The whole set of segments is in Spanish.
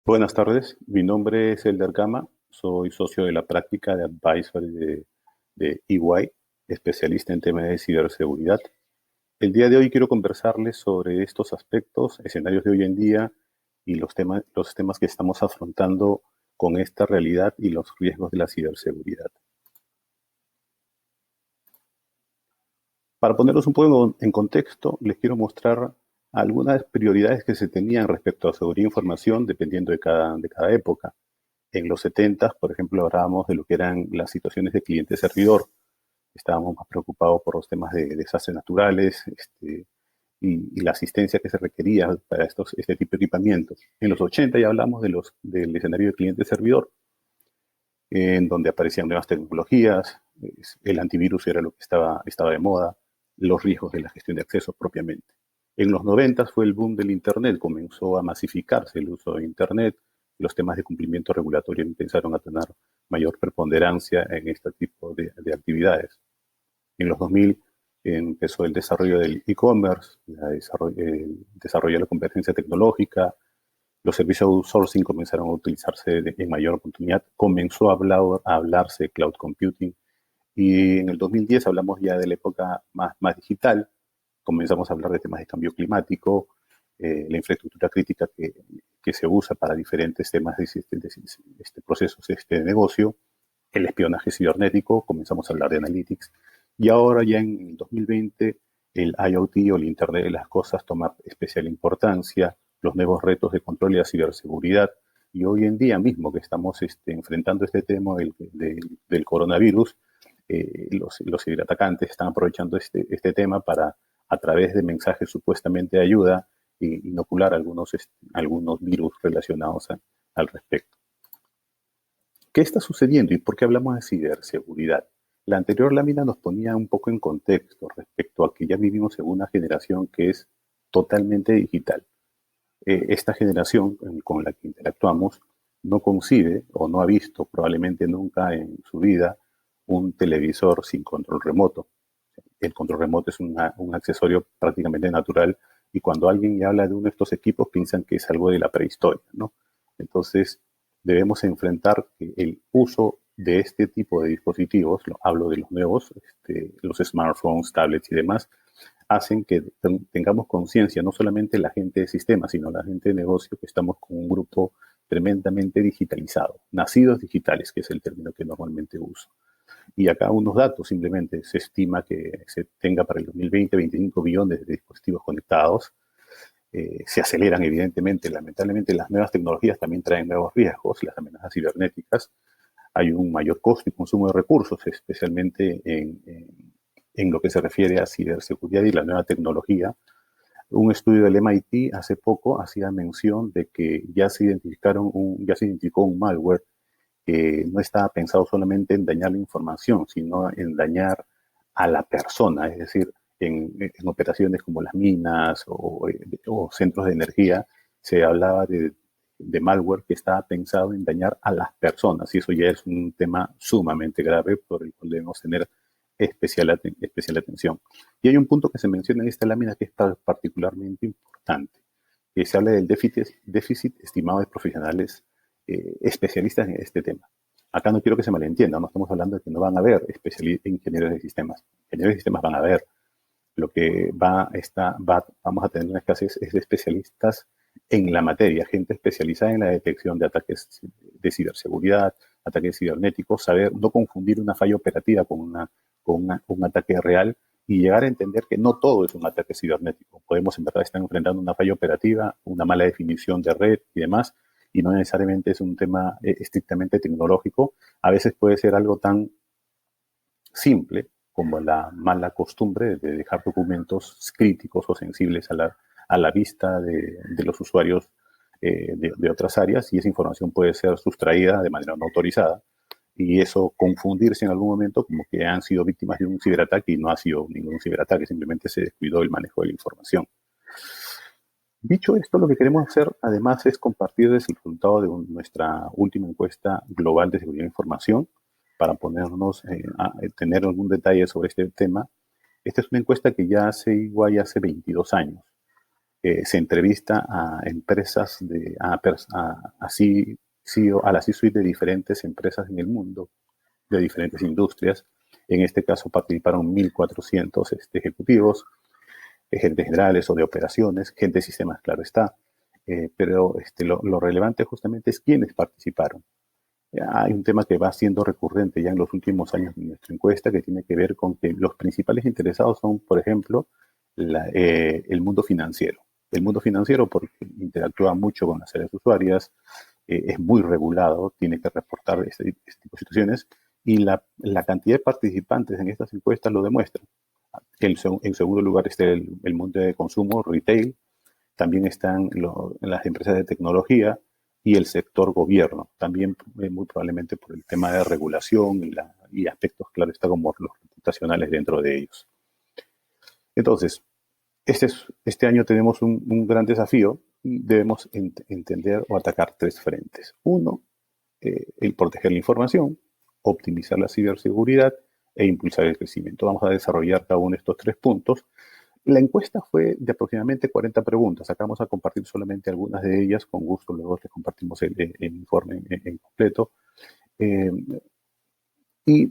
Buenas tardes, mi nombre es Elder Gama, soy socio de la práctica de Advisory de EY, especialista en temas de ciberseguridad. El día de hoy quiero conversarles sobre estos aspectos, escenarios de hoy en día y los temas que estamos afrontando con esta realidad y los riesgos de la ciberseguridad. Para ponerlos un poco en contexto, les quiero mostrar algunas prioridades que se tenían respecto a seguridad de información dependiendo de cada época. En los 70, por ejemplo, hablábamos de lo que eran las situaciones de cliente-servidor. Estábamos más preocupados por los temas de desastres naturales y la asistencia que se requería para este tipo de equipamientos. En los 80 ya hablamos del escenario de cliente-servidor, en donde aparecían nuevas tecnologías, el antivirus era lo que estaba de moda, los riesgos de la gestión de accesos propiamente. En los 90 fue el boom del Internet, comenzó a masificarse el uso de Internet, los temas de cumplimiento regulatorio empezaron a tener mayor preponderancia en este tipo de actividades. En los 2000 empezó el desarrollo del e-commerce, el desarrollo de la convergencia tecnológica, los servicios de outsourcing comenzaron a utilizarse en mayor oportunidad, comenzó a hablarse de cloud computing y en el 2010 hablamos ya de la época más digital, comenzamos a hablar de temas de cambio climático, la infraestructura crítica que se usa para diferentes temas de procesos de negocio, el espionaje cibernético, comenzamos a hablar de analytics, y ahora ya en el 2020 el IoT o el Internet de las Cosas toma especial importancia, los nuevos retos de control y la ciberseguridad, y hoy en día mismo que estamos enfrentando este tema del coronavirus, los ciberatacantes están aprovechando este tema para, a través de mensajes supuestamente de ayuda, inocular algunos virus relacionados al respecto. ¿Qué está sucediendo y por qué hablamos de ciberseguridad? La anterior lámina nos ponía un poco en contexto respecto a que ya vivimos en una generación que es totalmente digital. Esta generación con la que interactuamos no concibe o no ha visto probablemente nunca en su vida un televisor sin control remoto. El control remoto es un accesorio prácticamente natural y cuando alguien habla de uno de estos equipos piensan que es algo de la prehistoria, ¿no? Entonces debemos enfrentar que el uso de este tipo de dispositivos, hablo de los nuevos, los smartphones, tablets y demás, hacen que tengamos conciencia, no solamente la gente de sistema, sino la gente de negocio, que estamos con un grupo tremendamente digitalizado, nacidos digitales, que es el término que normalmente uso. Y acá unos datos, simplemente se estima que se tenga para el 2020 25 billones de dispositivos conectados. Se aceleran evidentemente, lamentablemente las nuevas tecnologías también traen nuevos riesgos, las amenazas cibernéticas. Hay un mayor costo y consumo de recursos, especialmente en lo que se refiere a ciberseguridad y la nueva tecnología. Un estudio del MIT hace poco hacía mención de que ya se identificó un malware que no estaba pensado solamente en dañar la información, sino en dañar a la persona, es decir, en operaciones como las minas o centros de energía, se hablaba de malware que estaba pensado en dañar a las personas, y eso ya es un tema sumamente grave por el cual debemos tener especial atención. Y hay un punto que se menciona en esta lámina que es particularmente importante, que se habla del déficit estimado de profesionales especialistas en este tema. Acá no quiero que se malentienda, no estamos hablando de que no van a haber ingenieros de sistemas. Ingenieros de sistemas van a haber. Lo que vamos a tener una escasez es de especialistas en la materia, gente especializada en la detección de ataques de ciberseguridad, ataques cibernéticos, saber no confundir una falla operativa con un ataque real y llegar a entender que no todo es un ataque cibernético. Podemos en verdad estar enfrentando una falla operativa, una mala definición de red y demás, y no necesariamente es un tema estrictamente tecnológico. A veces puede ser algo tan simple como la mala costumbre de dejar documentos críticos o sensibles a la vista de los usuarios de otras áreas, y esa información puede ser sustraída de manera no autorizada y eso confundirse en algún momento como que han sido víctimas de un ciberataque, y no ha sido ningún ciberataque, simplemente se descuidó el manejo de la información. Dicho esto, lo que queremos hacer además es compartir el resultado de nuestra última encuesta global de seguridad de información para ponernos a tener algún detalle sobre este tema. Esta es una encuesta que ya hace igual hace 22 años. se entrevista a empresas, a la C-suite de diferentes empresas en el mundo, de diferentes industrias. En este caso participaron 1.400 ejecutivos, gerentes generales o de operaciones, gente de sistemas, claro está. Pero lo relevante justamente es quiénes participaron. Hay un tema que va siendo recurrente ya en los últimos años de nuestra encuesta, que tiene que ver con que los principales interesados son, por ejemplo, el mundo financiero. El mundo financiero porque interactúa mucho con las áreas usuarias, es muy regulado, tiene que reportar este tipo de situaciones, y la cantidad de participantes en estas encuestas lo demuestra. En segundo lugar está el mundo de consumo, retail, también están las empresas de tecnología y el sector gobierno, también muy probablemente por el tema de regulación y aspectos, claro, está como los reputacionales dentro de ellos. Entonces, este año tenemos un gran desafío y debemos entender o atacar 3 frentes. Uno, el proteger la información, optimizar la ciberseguridad e impulsar el crecimiento. Vamos a desarrollar cada uno de estos 3 puntos. La encuesta fue de aproximadamente 40 preguntas. Acá vamos a compartir solamente algunas de ellas. Con gusto, luego les compartimos el informe en completo.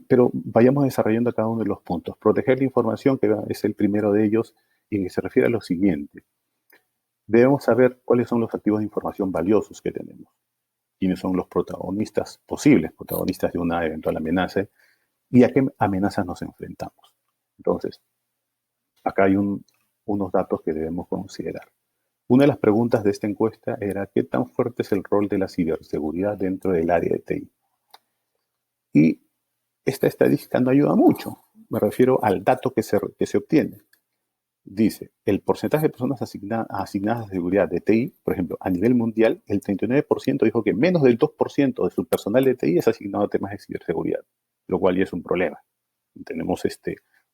Pero vayamos desarrollando cada uno de los puntos. Proteger la información, que es el primero de ellos, y que se refiere a lo siguiente. Debemos saber cuáles son los activos de información valiosos que tenemos, quiénes son los protagonistas, posibles protagonistas de una eventual amenaza, y a qué amenazas nos enfrentamos. Entonces, acá hay unos datos que debemos considerar. Una de las preguntas de esta encuesta era ¿qué tan fuerte es el rol de la ciberseguridad dentro del área de TI? Y esta estadística no ayuda mucho. Me refiero al dato que se obtiene. Dice, el porcentaje de personas asignadas a seguridad de TI, por ejemplo, a nivel mundial, el 39% dijo que menos del 2% de su personal de TI es asignado a temas de ciberseguridad, lo cual ya es un problema. Tenemos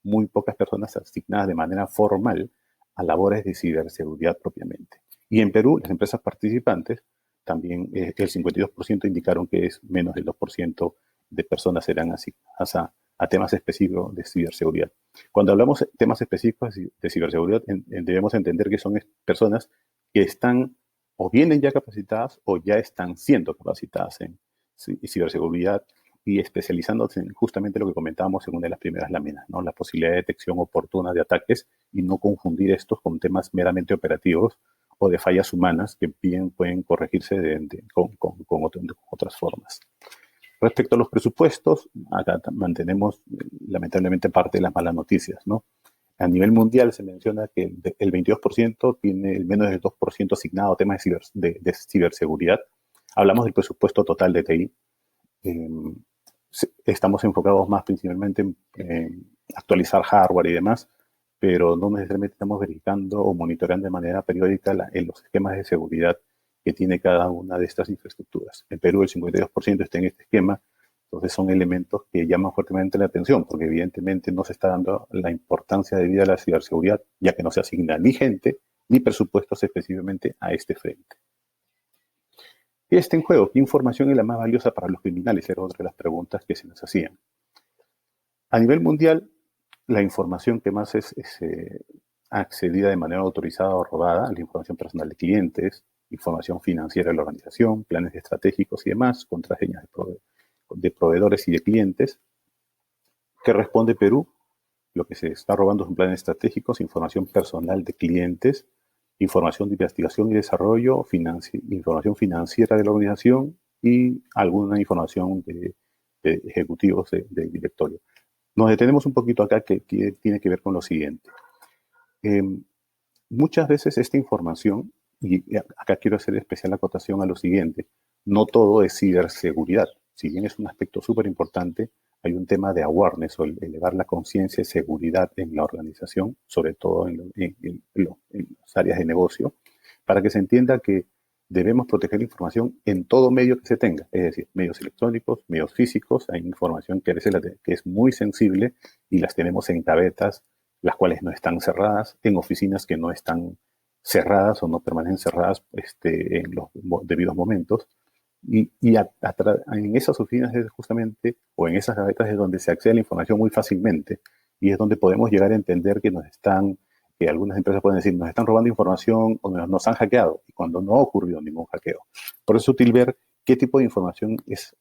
muy pocas personas asignadas de manera formal a labores de ciberseguridad propiamente. Y en Perú, las empresas participantes, también el 52% indicaron que es menos del 2% de personas serán asignadas a temas específicos de ciberseguridad. Cuando hablamos de temas específicos de ciberseguridad, debemos entender que son personas que están o vienen ya capacitadas o ya están siendo capacitadas en ciberseguridad y especializándose en justamente lo que comentábamos en una de las primeras láminas, ¿no? La posibilidad de detección oportuna de ataques y no confundir estos con temas meramente operativos o de fallas humanas que bien pueden corregirse con otras formas. Respecto a los presupuestos, acá mantenemos lamentablemente parte de las malas noticias, ¿no? A nivel mundial se menciona que el 22% tiene el menos del 2% asignado a temas de ciberseguridad. Hablamos del presupuesto total de TI. Estamos enfocados más principalmente en actualizar hardware y demás, pero no necesariamente estamos verificando o monitoreando de manera periódica en los esquemas de seguridad que tiene cada una de estas infraestructuras. En Perú el 52% está en este esquema, entonces son elementos que llaman fuertemente la atención, porque evidentemente no se está dando la importancia debida a la ciberseguridad, ya que no se asigna ni gente ni presupuestos específicamente a este frente. ¿Qué está en juego? ¿Qué información es la más valiosa para los criminales? Era otra de las preguntas que se nos hacían. A nivel mundial, la información que más es accedida de manera autorizada o robada, la información personal de clientes, información financiera de la organización, planes estratégicos y demás, contraseñas de proveedores y de clientes. ¿Qué responde Perú? Lo que se está robando son planes estratégicos, información personal de clientes, información de investigación y desarrollo, información financiera de la organización y alguna información de ejecutivos del directorio. Nos detenemos un poquito acá que tiene que ver con lo siguiente. Muchas veces esta información, y acá quiero hacer especial acotación a lo siguiente, no todo es ciberseguridad. Si bien es un aspecto súper importante, hay un tema de awareness o elevar la conciencia de seguridad en la organización, sobre todo en las áreas de negocio, para que se entienda que debemos proteger la información en todo medio que se tenga, es decir, medios electrónicos, medios físicos. Hay información que es muy sensible y las tenemos en gavetas, las cuales no están cerradas, en oficinas que no están cerradas o no permanecen cerradas en los debidos momentos. Y en esas oficinas es justamente, o en esas gavetas es donde se accede a la información muy fácilmente y es donde podemos llegar a entender que nos están que algunas empresas pueden decir, nos están robando información o nos han hackeado, y cuando no ha ocurrido ningún hackeo. Por eso es útil ver qué tipo de información es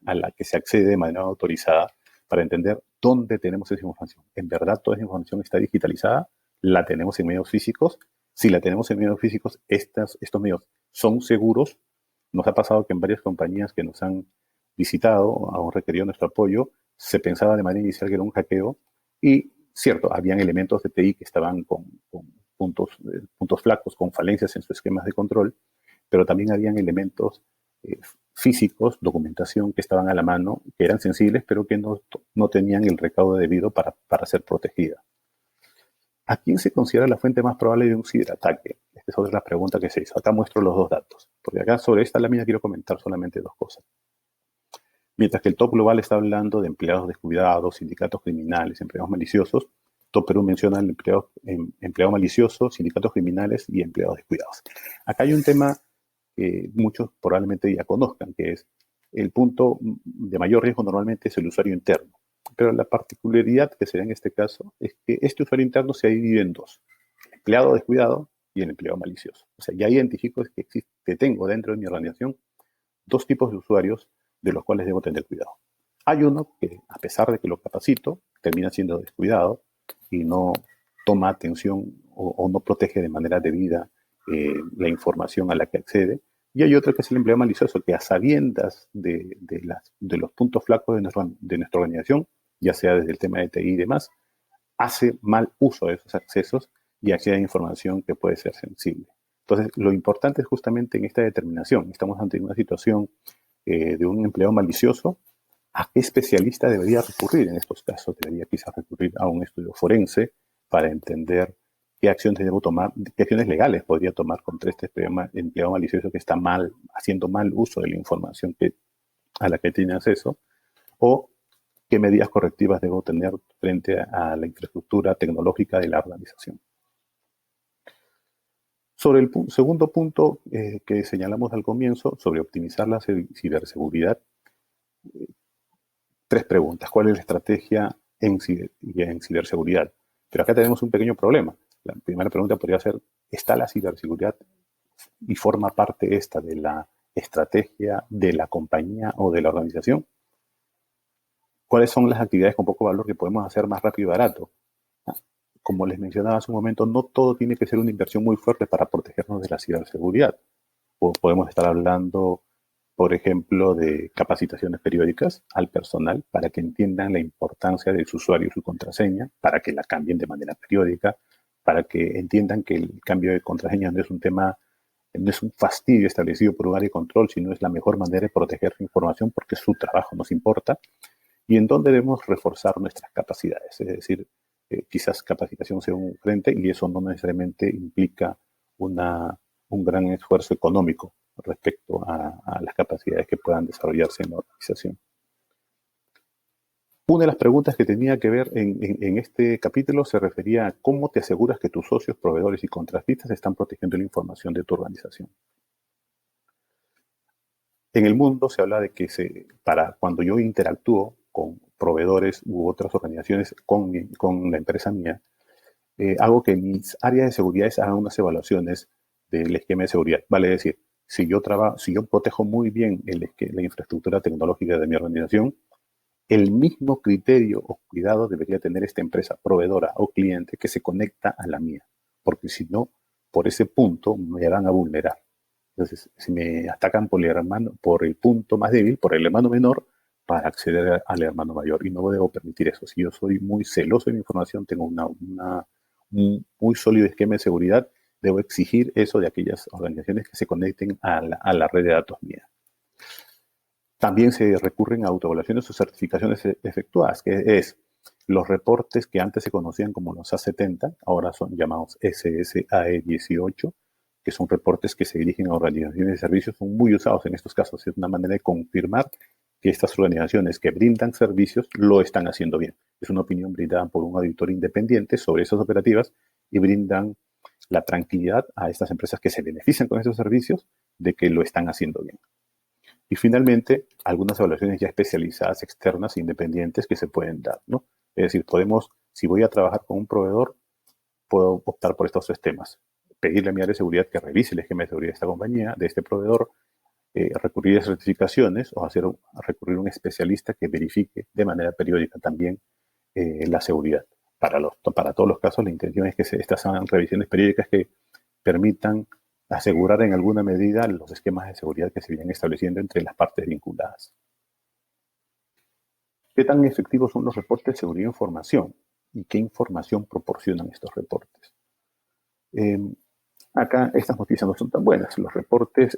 a la que se accede de manera autorizada para entender dónde tenemos esa información. ¿En verdad toda esa información está digitalizada? ¿La tenemos en medios físicos? Si la tenemos en medios físicos, estos medios son seguros. Nos ha pasado que en varias compañías que nos han visitado o han requerido nuestro apoyo, se pensaba de manera inicial que era un hackeo y, cierto, habían elementos de TI que estaban con puntos flacos, con falencias en sus esquemas de control, pero también habían elementos físicos, documentación que estaban a la mano, que eran sensibles, pero que no tenían el recaudo debido para ser protegida. ¿A quién se considera la fuente más probable de un ciberataque? Esta es otra de las preguntas que se hizo. Acá muestro los dos datos, porque acá sobre esta lámina quiero comentar solamente dos cosas. Mientras que el top global está hablando de empleados descuidados, sindicatos criminales, empleados maliciosos, Top Perú menciona el empleado malicioso, sindicatos criminales y empleados descuidados. Acá hay un tema que muchos probablemente ya conozcan, que es el punto de mayor riesgo normalmente es el usuario interno. Pero la particularidad que se da en este caso es que este usuario interno se divide en dos: el empleado descuidado y el empleado malicioso. O sea, ya identifico que tengo dentro de mi organización dos tipos de usuarios de los cuales debo tener cuidado. Hay uno que, a pesar de que lo capacito, termina siendo descuidado y no toma atención o no protege de manera debida la información a la que accede. Y hay otro que es el empleado malicioso, que a sabiendas de los puntos flacos de nuestra organización, ya sea desde el tema de TI y demás, hace mal uso de esos accesos y accede a información que puede ser sensible. Entonces, lo importante es justamente en esta determinación. Estamos ante una situación de un empleado malicioso. ¿A qué especialista debería recurrir en estos casos? Debería quizás recurrir a un estudio forense para entender qué acciones debo tomar, qué acciones legales podría tomar contra este empleado malicioso que está haciendo mal uso de la información a la que tiene acceso, o qué medidas correctivas debo tener frente a la infraestructura tecnológica de la organización. Sobre el segundo punto que señalamos al comienzo, sobre optimizar la ciberseguridad, tres preguntas. ¿Cuál es la estrategia en ciberseguridad? Pero acá tenemos un pequeño problema. La primera pregunta podría ser, ¿está la ciberseguridad y forma parte esta de la estrategia de la compañía o de la organización? ¿Cuáles son las actividades con poco valor que podemos hacer más rápido y barato? Como les mencionaba hace un momento, no todo tiene que ser una inversión muy fuerte para protegernos de la ciberseguridad. Podemos estar hablando, por ejemplo, de capacitaciones periódicas al personal para que entiendan la importancia de su usuario y su contraseña, para que la cambien de manera periódica, para que entiendan que el cambio de contraseña no es un tema, no es un fastidio establecido por un área de control, sino es la mejor manera de proteger su información porque su trabajo nos importa, y en dónde debemos reforzar nuestras capacidades. Es decir, quizás capacitación sea un frente y eso no necesariamente implica un gran esfuerzo económico respecto a las capacidades que puedan desarrollarse en la organización. Una de las preguntas que tenía que ver en este capítulo se refería a cómo te aseguras que tus socios, proveedores y contratistas están protegiendo la información de tu organización. En el mundo se habla de que para cuando yo interactúo con proveedores u otras organizaciones con la empresa mía, hago que mis áreas de seguridad hagan unas evaluaciones del esquema de seguridad. Vale decir, si yo protejo muy bien la infraestructura tecnológica de mi organización, el mismo criterio o cuidado debería tener esta empresa proveedora o cliente que se conecta a la mía, porque si no, por ese punto me van a vulnerar. Entonces, si me atacan por el punto más débil, por el hermano menor, para acceder al hermano mayor, y no debo permitir eso. Si yo soy muy celoso de mi información, tengo un muy sólido esquema de seguridad, debo exigir eso de aquellas organizaciones que se conecten a la red de datos mía. También se recurren a autoevaluaciones o certificaciones efectuadas, que es los reportes que antes se conocían como los A70, ahora son llamados SSAE 18, que son reportes que se dirigen a organizaciones de servicios, son muy usados en estos casos. Es una manera de confirmar que estas organizaciones que brindan servicios lo están haciendo bien. Es una opinión brindada por un auditor independiente sobre esas operativas y brindan la tranquilidad a estas empresas que se benefician con esos servicios de que lo están haciendo bien. Y finalmente, algunas evaluaciones ya especializadas, externas, independientes, que se pueden dar, ¿no? Es decir, si voy a trabajar con un proveedor, puedo optar por estos sistemas. Pedirle a mi área de seguridad que revise el esquema de seguridad de esta compañía, de este proveedor, recurrir a certificaciones o recurrir a un especialista que verifique de manera periódica también la seguridad. Para todos los casos, la intención es que estas sean revisiones periódicas que permitan asegurar en alguna medida los esquemas de seguridad que se vienen estableciendo entre las partes vinculadas. ¿Qué tan efectivos son los reportes de seguridad e información? ¿Y qué información proporcionan estos reportes? Acá estas noticias no son tan buenas. Los reportes,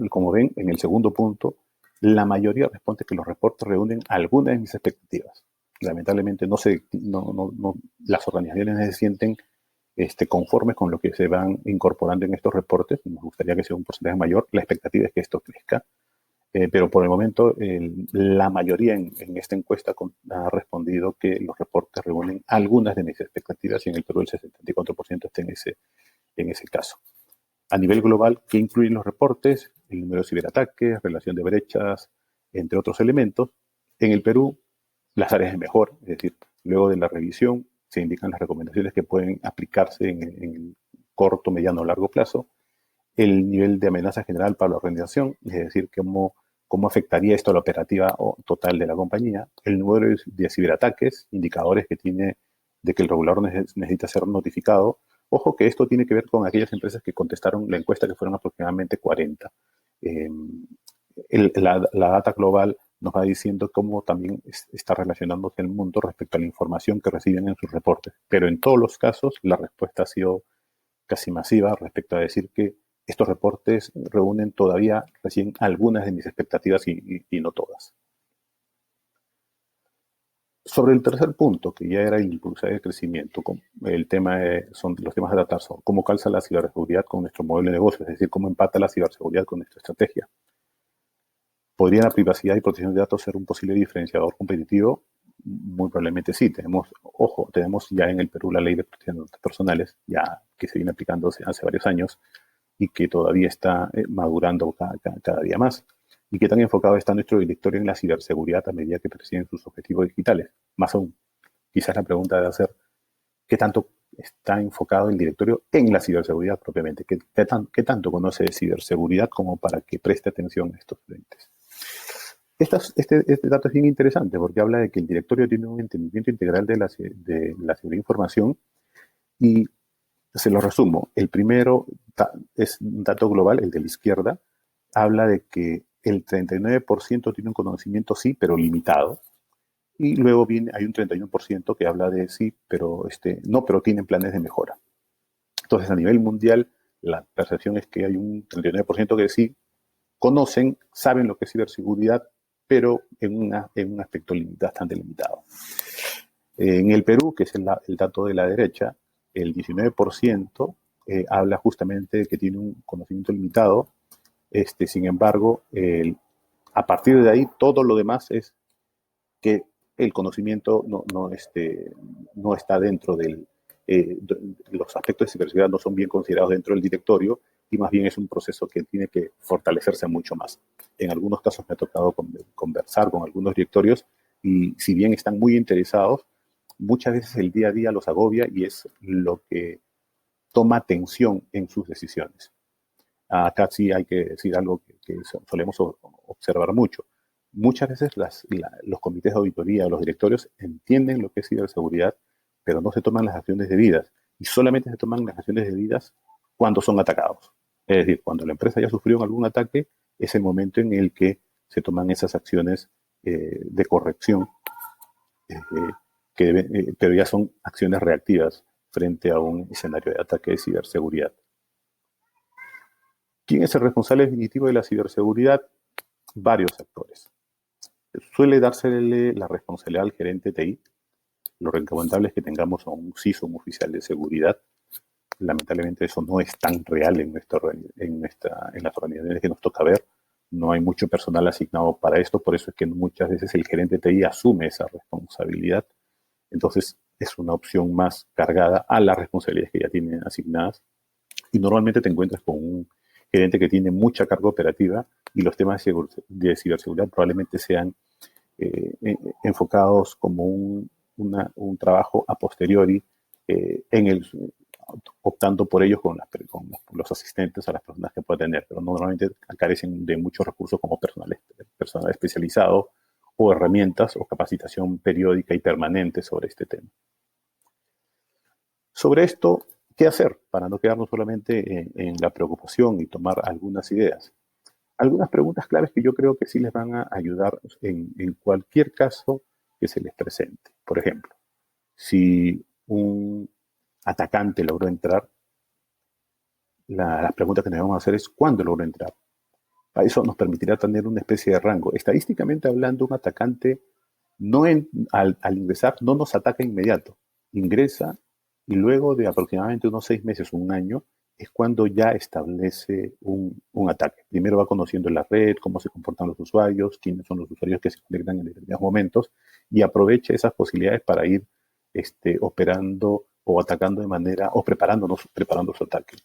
como ven en el segundo punto, la mayoría responde que los reportes reúnen algunas de mis expectativas. Lamentablemente las organizaciones se sienten conformes con lo que se van incorporando en estos reportes. Nos gustaría que sea un porcentaje mayor. La expectativa es que esto crezca. Pero por el momento la mayoría en esta encuesta ha respondido que los reportes reúnen algunas de mis expectativas y en el Perú el 74% está en ese caso. A nivel global, ¿qué incluyen los reportes? El número de ciberataques, relación de brechas, entre otros elementos. En el Perú, las áreas de mejora, es decir, luego de la revisión se indican las recomendaciones que pueden aplicarse en el corto, mediano o largo plazo. El nivel de amenaza general para la organización, es decir, cómo afectaría esto a la operativa total de la compañía, el número de ciberataques, indicadores que tiene de que el regulador necesita ser notificado. Ojo que esto tiene que ver con aquellas empresas que contestaron la encuesta, que fueron aproximadamente 40. La data global nos va diciendo cómo también está relacionándose el mundo respecto a la información que reciben en sus reportes. Pero en todos los casos, la respuesta ha sido casi masiva respecto a decir que estos reportes reúnen todavía recién algunas de mis expectativas y no todas. Sobre el tercer punto, que ya era el impulsar el crecimiento, los temas a tratar son cómo calza la ciberseguridad con nuestro modelo de negocio, es decir, cómo empata la ciberseguridad con nuestra estrategia. ¿Podría la privacidad y protección de datos ser un posible diferenciador competitivo? Muy probablemente sí. Tenemos ya en el Perú la ley de protección de datos personales, ya que se viene aplicando hace varios años y que todavía está madurando cada día más. ¿Y qué tan enfocado está nuestro directorio en la ciberseguridad a medida que persiguen sus objetivos digitales? Más aún, quizás la pregunta debe ser, ¿qué tanto está enfocado el directorio en la ciberseguridad propiamente? ¿Qué tanto conoce de ciberseguridad como para que preste atención a estos frentes? Este dato es bien interesante porque habla de que el directorio tiene un entendimiento integral de la seguridad de información y se lo resumo. El primero es un dato global, el de la izquierda, habla de que el 39% tiene un conocimiento sí, pero limitado. Y luego hay un 31% que habla de sí, pero no, pero tienen planes de mejora. Entonces, a nivel mundial, la percepción es que hay un 39% que sí conocen, saben lo que es ciberseguridad, pero en un aspecto bastante limitado. En el Perú, que es el dato de la derecha, el 19% habla justamente de que tiene un conocimiento limitado. Sin embargo, a partir de ahí, todo lo demás es que el conocimiento no está dentro los aspectos de ciberseguridad no son bien considerados dentro del directorio y más bien es un proceso que tiene que fortalecerse mucho más. En algunos casos me ha tocado conversar con algunos directorios y si bien están muy interesados, muchas veces el día a día los agobia y es lo que toma atención en sus decisiones. Acá sí hay que decir algo que solemos observar mucho. Muchas veces los comités de auditoría, los directorios entienden lo que es ciberseguridad, pero no se toman las acciones debidas. Y solamente se toman las acciones debidas cuando son atacados. Es decir, cuando la empresa ya sufrió algún ataque, es el momento en el que se toman esas acciones de corrección, pero ya son acciones reactivas frente a un escenario de ataque de ciberseguridad. ¿Quién es el responsable definitivo de la ciberseguridad? Varios actores. Suele dársele la responsabilidad al gerente TI. Lo recomendable es que tengamos a un CISO, un oficial de seguridad. Lamentablemente eso no es tan real en las organizaciones que nos toca ver. No hay mucho personal asignado para esto, por eso es que muchas veces el gerente TI asume esa responsabilidad. Entonces es una opción más cargada a las responsabilidades que ya tienen asignadas. Y normalmente te encuentras con un gerente que tiene mucha carga operativa y los temas de ciberseguridad probablemente sean enfocados como un trabajo a posteriori en el, optando por ellos con los asistentes a las personas que pueda tener, pero normalmente carecen de muchos recursos como personal especializado o herramientas o capacitación periódica y permanente sobre este tema. Sobre esto, ¿qué hacer para no quedarnos solamente en la preocupación y tomar algunas ideas? Algunas preguntas claves que yo creo que sí les van a ayudar en cualquier caso que se les presente. Por ejemplo, si un atacante logró entrar, las preguntas que nos vamos a hacer es ¿cuándo logró entrar? Eso nos permitirá tener una especie de rango. Estadísticamente hablando, un atacante al ingresar no nos ataca inmediato. Ingresa y luego de aproximadamente unos 6 meses, un año, es cuando ya establece un ataque. Primero va conociendo la red, cómo se comportan los usuarios, quiénes son los usuarios que se conectan en determinados momentos y aprovecha esas posibilidades para ir operando o atacando de manera, o preparando su ataque.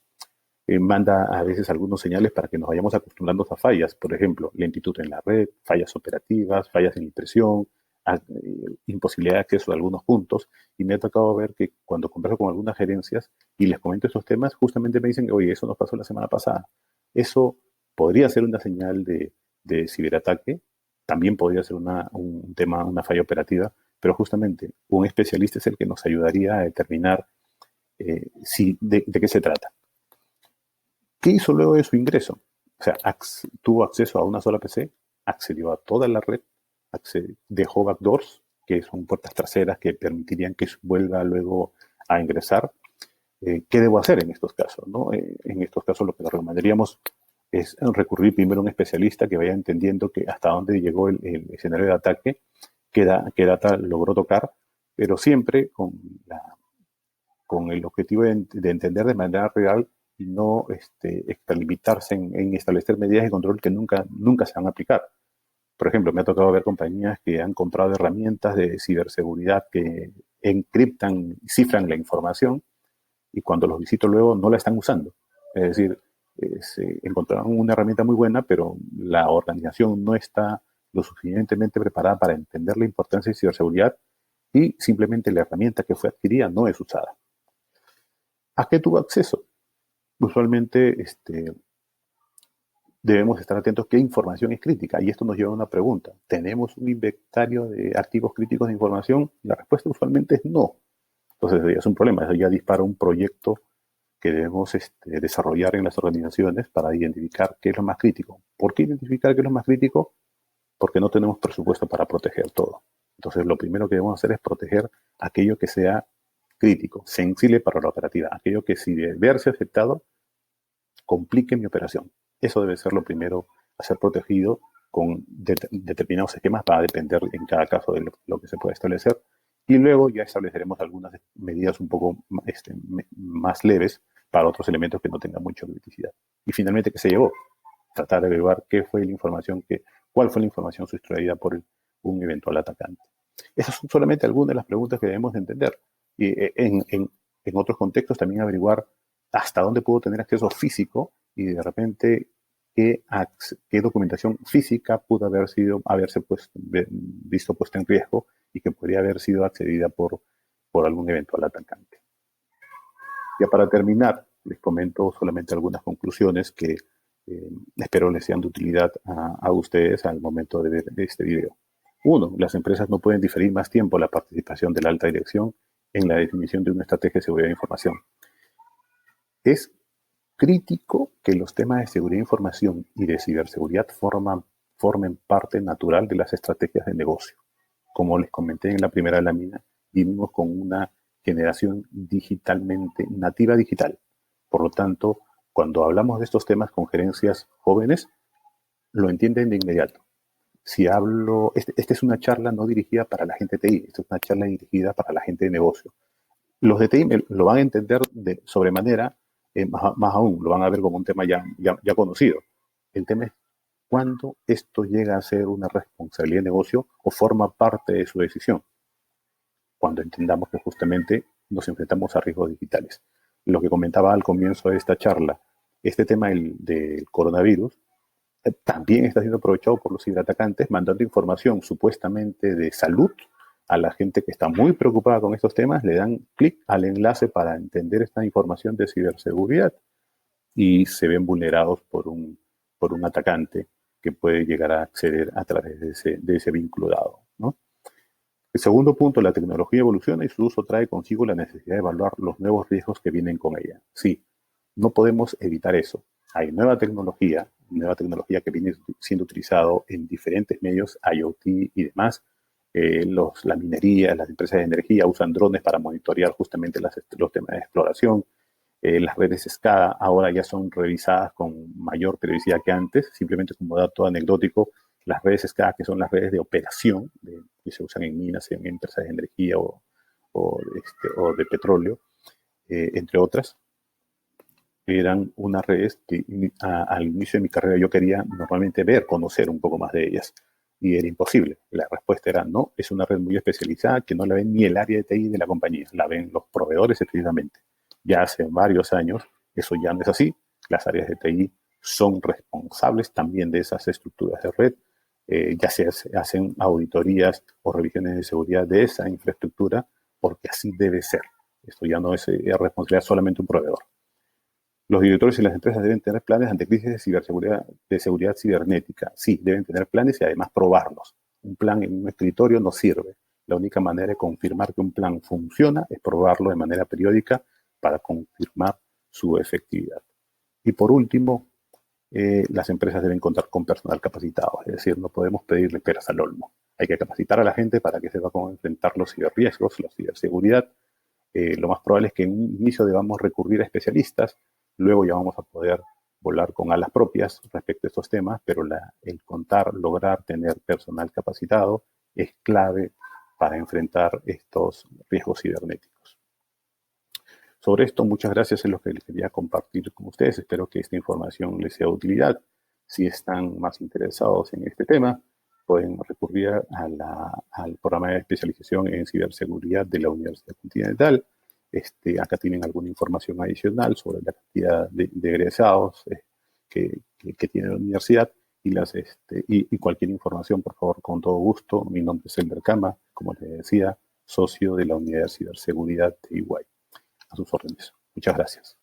Manda a veces algunos señales para que nos vayamos acostumbrando a fallas, por ejemplo, lentitud en la red, fallas operativas, fallas en impresión, imposibilidad de acceso a algunos puntos, y me ha tocado ver que cuando converso con algunas gerencias y les comento estos temas, justamente me dicen, oye, eso nos pasó la semana pasada. Eso podría ser una señal de ciberataque, también podría ser un tema, una falla operativa, pero justamente un especialista es el que nos ayudaría a determinar de qué se trata. ¿Qué hizo luego de su ingreso? O sea, tuvo acceso a una sola PC, accedió a toda la red, dejó backdoors, que son puertas traseras que permitirían que vuelva luego a ingresar. ¿Qué debo hacer en estos casos? ¿No? En estos casos lo que recomendaríamos es recurrir primero a un especialista que vaya entendiendo que hasta dónde llegó el escenario de ataque, qué data logró tocar, pero siempre con el objetivo de entender de manera real y no limitarse en establecer medidas de control que nunca se van a aplicar. Por ejemplo, me ha tocado ver compañías que han comprado herramientas de ciberseguridad que encriptan, cifran la información y cuando los visito luego no la están usando. Es decir, encontraron una herramienta muy buena, pero la organización no está lo suficientemente preparada para entender la importancia de ciberseguridad y simplemente la herramienta que fue adquirida no es usada. ¿A qué tuvo acceso? Usualmente debemos estar atentos qué información es crítica. Y esto nos lleva a una pregunta. ¿Tenemos un inventario de activos críticos de información? La respuesta usualmente es no. Entonces ya es un problema. Eso ya dispara un proyecto que debemos desarrollar en las organizaciones para identificar qué es lo más crítico. ¿Por qué identificar qué es lo más crítico? Porque no tenemos presupuesto para proteger todo. Entonces lo primero que debemos hacer es proteger aquello que sea crítico, sensible para la operativa, aquello que si de verse afectado complique mi operación. Eso debe ser lo primero a ser protegido con determinados esquemas, va a depender en cada caso de lo que se puede establecer. Y luego ya estableceremos algunas medidas un poco más leves para otros elementos que no tengan mucha criticidad. Y finalmente, ¿qué se llevó? Tratar de averiguar cuál fue la información sustraída por un eventual atacante. Esas son solamente algunas de las preguntas que debemos entender. Y en otros contextos también averiguar hasta dónde puedo tener acceso físico y de repente qué documentación física pudo haberse visto puesta en riesgo y que podría haber sido accedida por algún eventual atacante. Ya para terminar, les comento solamente algunas conclusiones que espero les sean de utilidad a ustedes al momento de ver este video. 1. Las empresas no pueden diferir más tiempo la participación de la alta dirección en la definición de una estrategia de seguridad de información. Es crítico que los temas de seguridad de información y de ciberseguridad formen parte natural de las estrategias de negocio. Como les comenté en la primera lámina, vivimos con una generación nativa digital. Por lo tanto, cuando hablamos de estos temas con gerencias jóvenes, lo entienden de inmediato. Si hablo, esta es una charla no dirigida para la gente de TI, esta es una charla dirigida para la gente de negocio. Los de TI lo van a entender de sobremanera, más aún, lo van a ver como un tema ya conocido. El tema es cuándo esto llega a ser una responsabilidad de negocio o forma parte de su decisión. Cuando entendamos que justamente nos enfrentamos a riesgos digitales. Lo que comentaba al comienzo de esta charla, este tema del coronavirus también está siendo aprovechado por los ciberatacantes mandando información supuestamente de salud A la gente que está muy preocupada con estos temas le dan clic al enlace para entender esta información de ciberseguridad y se ven vulnerados por un atacante que puede llegar a acceder a través de ese vínculo dado, ¿no? El segundo punto, la tecnología evoluciona y su uso trae consigo la necesidad de evaluar los nuevos riesgos que vienen con ella. Sí, no podemos evitar eso. Hay nueva tecnología que viene siendo utilizado en diferentes medios, IoT y demás. La minería, las empresas de energía usan drones para monitorear justamente los temas de exploración. Las redes SCADA ahora ya son revisadas con mayor periodicidad que antes. Simplemente como dato anecdótico, las redes SCADA, que son las redes de operación que se usan en minas, en empresas de energía o de petróleo, entre otras, eran unas redes que al inicio de mi carrera yo quería normalmente ver, conocer un poco más de ellas. Y era imposible. La respuesta era no, es una red muy especializada que no la ven ni el área de TI de la compañía, la ven los proveedores exclusivamente. Ya hace varios años eso ya no es así. Las áreas de TI son responsables también de esas estructuras de red. Ya se hacen auditorías o revisiones de seguridad de esa infraestructura porque así debe ser. Esto ya no es responsabilidad solamente un proveedor. Los directores y las empresas deben tener planes ante crisis de seguridad cibernética. Sí, deben tener planes y además probarlos. Un plan en un escritorio no sirve. La única manera de confirmar que un plan funciona es probarlo de manera periódica para confirmar su efectividad. Y por último, las empresas deben contar con personal capacitado. Es decir, no podemos pedirle peras al olmo. Hay que capacitar a la gente para que sepa cómo enfrentar los ciberriesgos, la ciberseguridad. Lo más probable es que en un inicio debamos recurrir a especialistas, luego ya vamos a poder volar con alas propias respecto a estos temas, pero el lograr tener personal capacitado es clave para enfrentar estos riesgos cibernéticos. Sobre esto, muchas gracias, es lo que les quería compartir con ustedes. Espero que esta información les sea de utilidad. Si están más interesados en este tema, pueden recurrir al programa de especialización en ciberseguridad de la Universidad Continental. Acá tienen alguna información adicional sobre la cantidad de egresados que tiene la universidad y cualquier información, por favor, con todo gusto. Mi nombre es Elmer Cama, como les decía, socio de la Unidad de Ciberseguridad de Iguay. A sus órdenes. Muchas gracias.